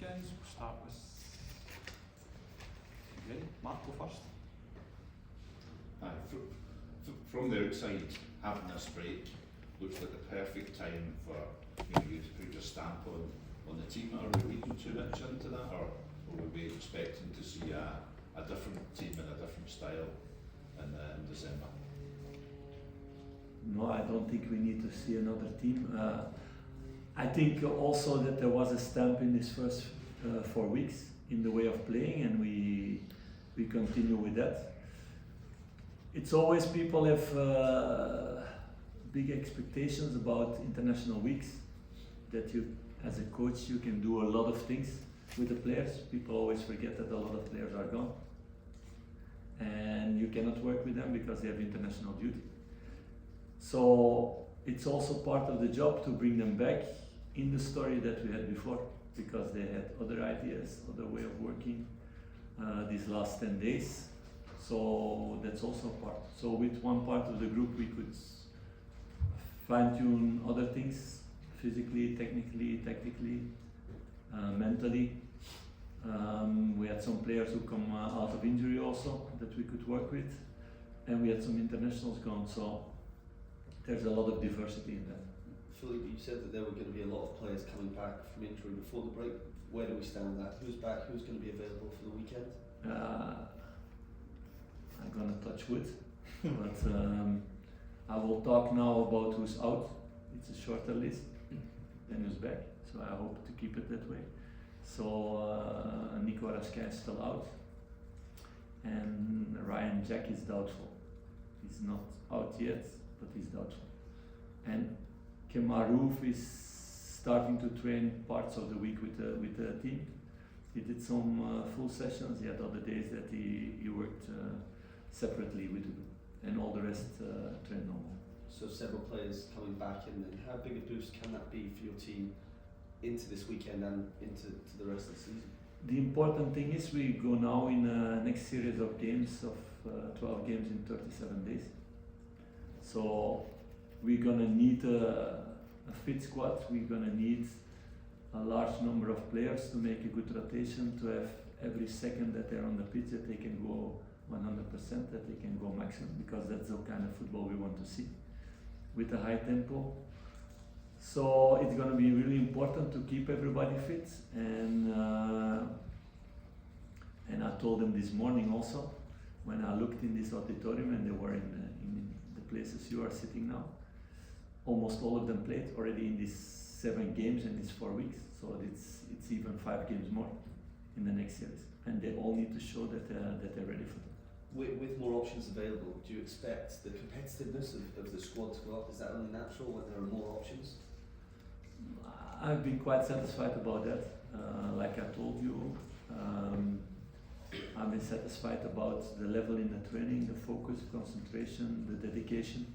weekends. We'll start with. Ready? Mark, go first. From the outside, having this break looks like the perfect time for you to put your stamp on the team. Are we reading too much into that, or are we expecting to see a different team and a different style in December? No, I don't think we need to see another team. I think also that there was a stamp in these first 4 weeks in the way of playing, and we continue with that. It's always people have big expectations about international weeks, that you, as a coach, you can do a lot of things with the players. People always forget that a lot of players are gone, and you cannot work with them because they have international duty. So it's also part of the job to bring them back in the story that we had before, because they had other ideas, other way of working these last 10 days. So that's also part. So with one part of the group we could fine-tune other things, physically, technically, tactically, mentally. We had some players who come out of injury also that we could work with, and we had some internationals gone, so there's a lot of diversity in that. Philippe, you said that there were going to be a lot of players coming back from injury before the break. Where do we stand with that? Who's back? Who's going to be available for the weekend? I'm gonna touch wood, but I will talk now about who's out. It's a shorter list than who's back, so I hope to keep it that way. So Nico Raskin is still out, and Ryan Jack is doubtful. He's not out yet, but he's doubtful. And Kemarouf is starting to train parts of the week with the team. He did some full sessions. He had other days that he worked separately with the group, and all the rest trained normal. So several players coming back, and how big a boost can that be for your team into this weekend and into the rest of the season? The important thing is we go now in a next series of games of 12 games in 37 days. So we're gonna need a fit squad. We're gonna need a large number of players to make a good rotation, to have every second that they're on the pitch that they can go 100%, that they can go maximum, because that's the kind of football we want to see with a high tempo. So it's going to be really important to keep everybody fit, and I told them this morning also, when I looked in this auditorium and they were in the places you are sitting now, almost all of them played already in these 7 games in these 4 weeks, so it's even 5 games more in the next series, and they all need to show that they're ready for them. With more options available, do you expect the competitiveness of the squad to go up? Is that only natural when there are more options? I've been quite satisfied about that. Like I told you, I've been satisfied about the level in the training, the focus, concentration, the dedication.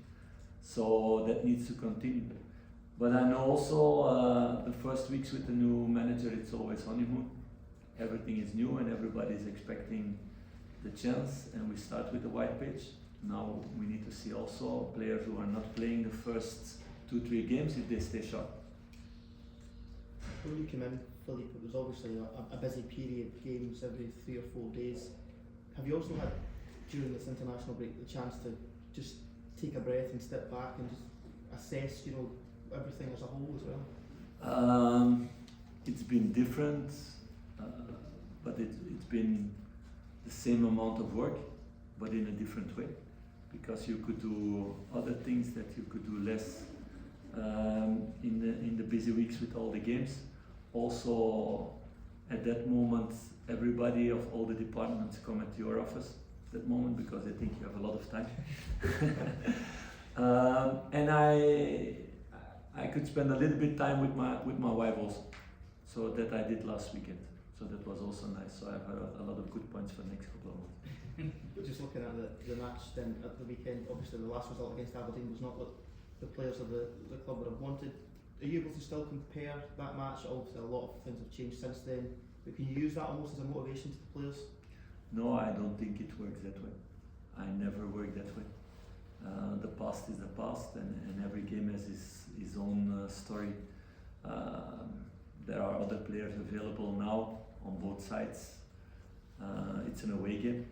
So that needs to continue. But I know also the first weeks with the new manager, it's always honeymoon. Everything is new and everybody is expecting the chance, and we start with the white page. Now we need to see also players who are not playing the first 2-3 games if they stay sharp. When you came in, Philippe, it was obviously a busy period, games every 3 or 4 days. Have you also had, during this international break, the chance to just take a breath and step back and just assess, everything as a whole as well? It's been different, but it's been the same amount of work, but in a different way, because you could do other things that you could do less in the busy weeks with all the games. Also, at that moment, everybody of all the departments come at your office at that moment because they think you have a lot of time. And I could spend a little bit time with my wife also, so that I did last weekend. So that was also nice. So I've had a lot of good points for the next couple of months. But just looking at the match then at the weekend, obviously the last result against Aberdeen was not what the players of the club would have wanted. Are you able to still compare that match? Obviously a lot of things have changed since then, but can you use that almost as a motivation to the players? No, I don't think it works that way. I never work that way. The past is the past, and every game has his own story. there are other players available now on both sides. It's an away game.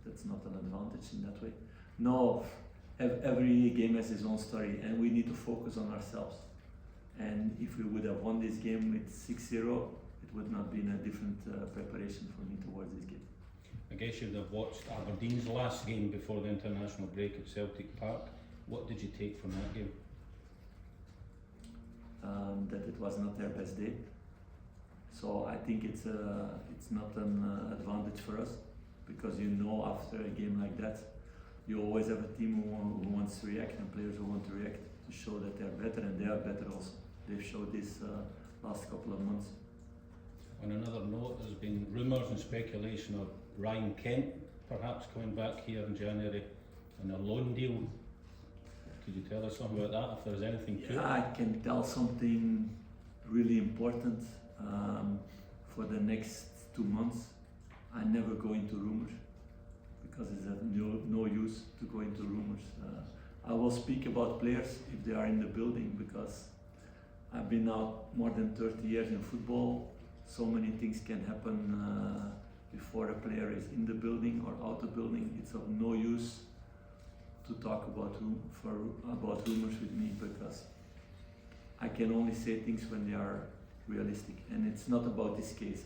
That's not an advantage in that way. No, every game has its own story, and we need to focus on ourselves. And if we would have won this game with 6-0, it would not be a different preparation for me towards this game. I guess you'd have watched Aberdeen's last game before the international break at Celtic Park. What did you take from that game? That it was not their best day. So I think it's not an advantage for us, because you know after a game like that, you always have a team who wants to react and players who want to react to show that they are better, and they are better also. They've showed this last couple of months. On another note, there's been rumours and speculation of Ryan Kent perhaps coming back here in January on a loan deal. Could you tell us something about that, if there's anything to it? I can tell something really important. For the next 2 months, I never go into rumors, because it's no use to go into rumors. I will speak about players if they are in the building, because I've been out more than 30 years in football. So many things can happen before a player is in the building or out the building. It's of no use to talk about rumors with me, because I can only say things when they are realistic, and it's not about this case.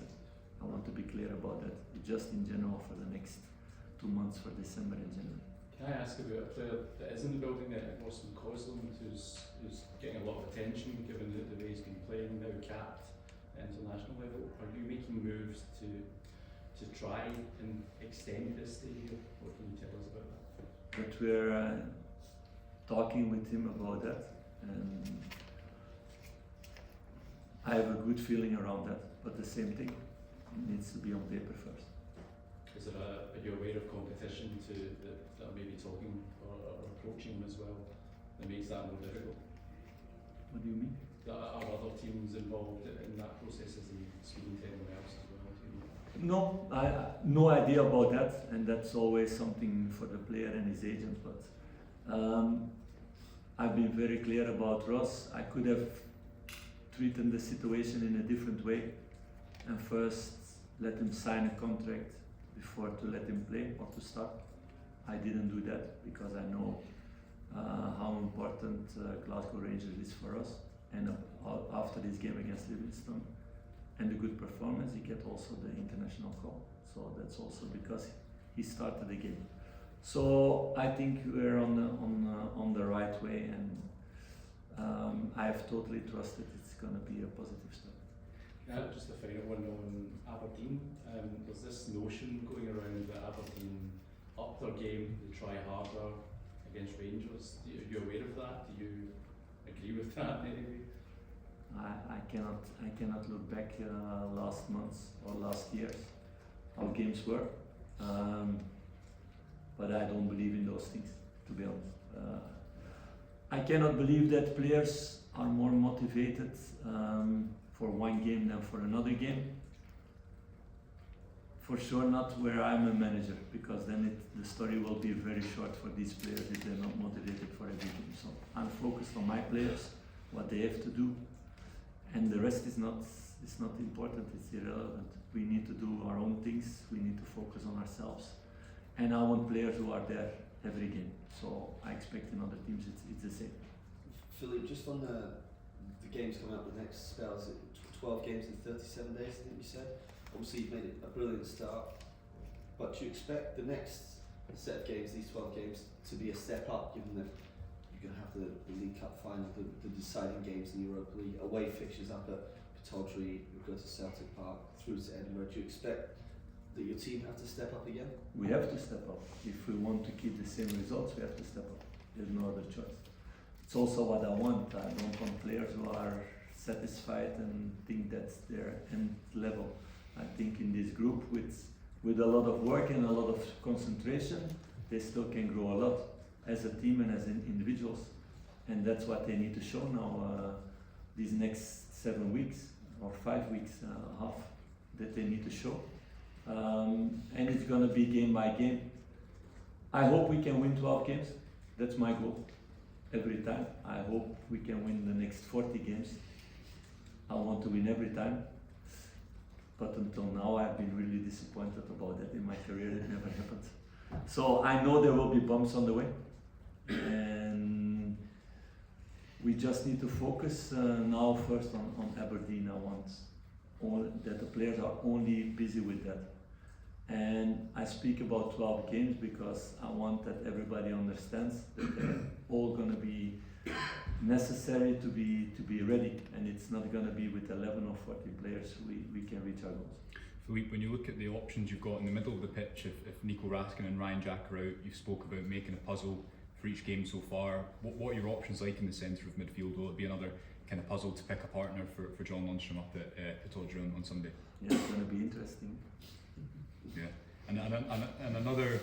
I want to be clear about that. It's just in general for the next 2 months, for December and January. Can I ask about a player that is in the building, Austin Cosland, who's getting a lot of attention given the way he's been playing, now capped at international level? Are you making moves to try and extend his stay here? What can you tell us about that? But we're talking with him about that, and I have a good feeling around that, but the same thing, it needs to be on paper first. Is there are you aware of competition that are maybe talking or approaching him as well that makes that more difficult? What do you mean? Are other teams involved in that process? Is he speaking to anyone else as well? Do you know? No, no idea about that, and that's always something for the player and his agent, but I've been very clear about Ross. I could have treated the situation in a different way and first let him sign a contract before to let him play or to start. I didn't do that because I know how important Glasgow Rangers is for us, and after this game against Livingston and the good performance, he get also the international call, so that's also because he started the game. So I think we're on the right way, and I have totally trusted it's going to be a positive step. Just a final one on Aberdeen. There's this notion going around that Aberdeen up their game, they try harder against Rangers. Are you aware of that? Do you agree with that in any way? I cannot look back last months or last years how games were, but I don't believe in those things, to be honest. I cannot believe that players are more motivated for one game than for another game. For sure not where I'm a manager, because then the story will be very short for these players if they're not motivated for every game. So I'm focused on my players, what they have to do, and the rest is not important, it's irrelevant. We need to do our own things, we need to focus on ourselves, and I want players who are there every game. So I expect in other teams it's the same. Philippe, just on the games coming up the next spell, is it 12 games in 37 days, I think you said? Obviously you've made a brilliant start, but do you expect the next set of games, these 12 games, to be a step up, given that you're going to have the League Cup final, the deciding games in the Europa League, away fixtures up at Pittodrie, you go to Celtic Park, through to Edinburgh. Do you expect that your team have to step up again? We have to step up. If we want to keep the same results, we have to step up. There's no other choice. It's also what I want. I don't want players who are satisfied and think that's their end level. I think in this group, with a lot of work and a lot of concentration, they still can grow a lot as a team and as individuals. And that's what they need to show now these next 7 weeks or 5 weeks, half, that they need to show. And it's going to be game by game. I hope we can win 12 games. That's my goal. Every time. I hope we can win the next 40 games. I want want to win every time. But until now, I've been really disappointed about that in my career. It never happened. So I know there will be bumps on the way, and we just need to focus now first on Aberdeen. I want that the players are only busy with that. And I speak about 12 games because I want that everybody understands that they're all going to be necessary to be ready, and it's not going to be with 11 or 14 players we can reach our goals. Philippe, when you look at the options you've got in the middle of the pitch, if Nico Raskin and Ryan Jack are out, you've spoke about making a puzzle for each game so far. What are your options like in the centre of midfield? Will it be another kind of puzzle to pick a partner for John Lundstrom up at Pittodrie on Sunday? Yeah, it's going to be interesting. Yeah. And another.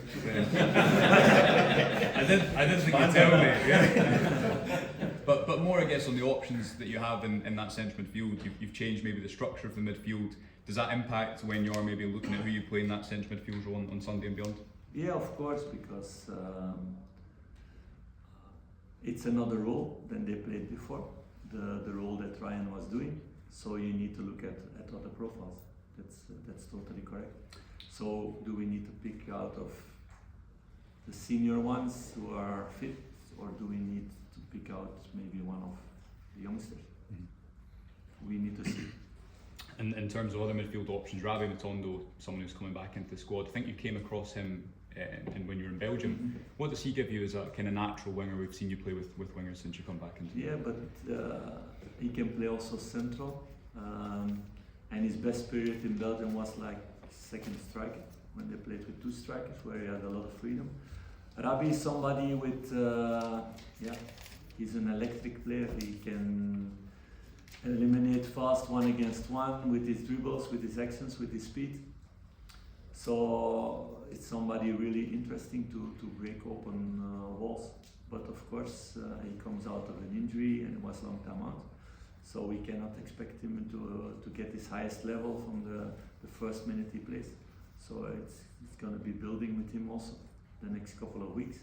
I didn't think you'd tell me. Yeah. But more, I guess, on the options that you have in that central midfield. You've changed maybe the structure of the midfield. Does that impact when you're maybe looking at who you play in that central midfield role on Sunday and beyond? Yeah, of course, because it's another role than they played before. The role that Ryan was doing. So you need to look at other profiles. That's totally correct. So do we need to pick out of the senior ones who are fit, or do we need to pick out maybe one of the youngsters? Mm-hmm. We need to see. And in terms of other midfield options, Ravi Matondo, someone who's coming back into the squad, I think you came across him when you were in Belgium. Mm-hmm. What does he give you as a kind of natural winger? We've seen you play with wingers since you come back into. Yeah, but he can play also central, and his best period in Belgium was like second striker, when they played with two strikers, where he had a lot of freedom. Rabi is somebody with, he's an electric player. He can eliminate fast 1 against 1 with his dribbles, with his actions, with his speed. So it's somebody really interesting to break open walls. But of course, he comes out of an injury and it was a long time out. So we cannot expect him to get his highest level from the first minute he plays. So it's going to be building with him also the next couple of weeks.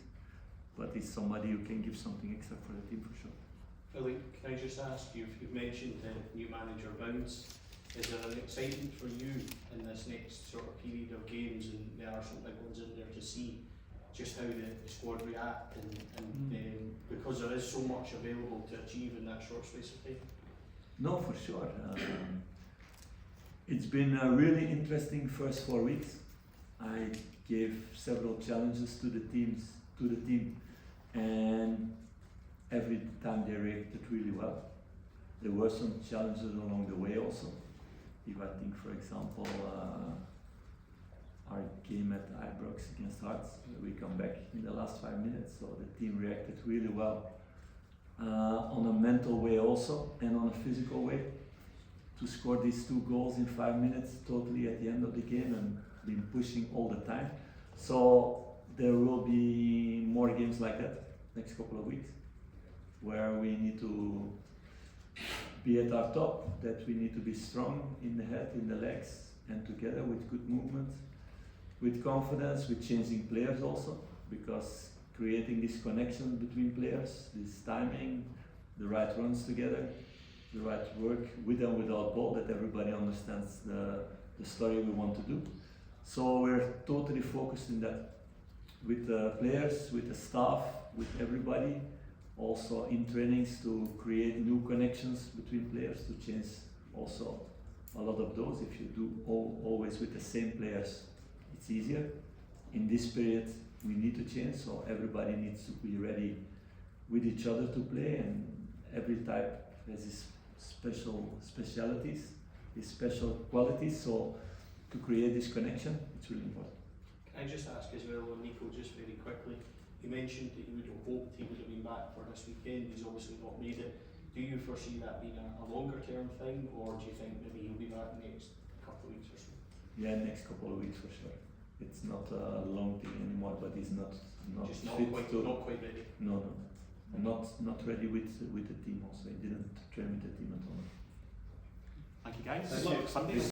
But he's somebody who can give something extra for the team for sure. Philippe, can I just ask you, you've mentioned the new manager bounce. Is there an excitement for you in this next sort of period of games, and there are some big ones in there to see just how the squad react and because there is so much available to achieve in that short space of time? No, for sure. It's been a really interesting first 4 weeks. I gave several challenges to the team, and every time they reacted really well. There were some challenges along the way also. If I think, for example, our game at Ibrox against Hearts, we come back in the last 5 minutes, so the team reacted really well. On a mental way also, and on a physical way, to score these 2 goals in 5 minutes totally at the end of the game, and been pushing all the time. So there will be more games like that next couple of weeks, where we need to be at our top, that we need to be strong in the head, in the legs, and together with good movement, with confidence, with changing players also, because creating this connection between players, this timing, the right runs together, the right work with and without ball, that everybody understands the story we want to do. So we're totally focused in that, with the players, with the staff, with everybody, also in trainings to create new connections between players, to change also a lot of those. If you do always with the same players, it's easier. In this period, we need to change, so everybody needs to be ready with each other to play, and every type has his specialities, his special qualities, so to create this connection, it's really important. Can I just ask as well on Nico, just very quickly, you mentioned that you would have hoped he would have been back for this weekend. He's obviously not made it. Do you foresee that being a longer term thing, or do you think maybe he'll be back next couple of weeks or so? Yeah, next couple of weeks for sure. It's not a long thing anymore, but he's not just fit not quite ready. No, not ready with the team also. He didn't train with the team at all. Thank you guys. Good luck Sunday.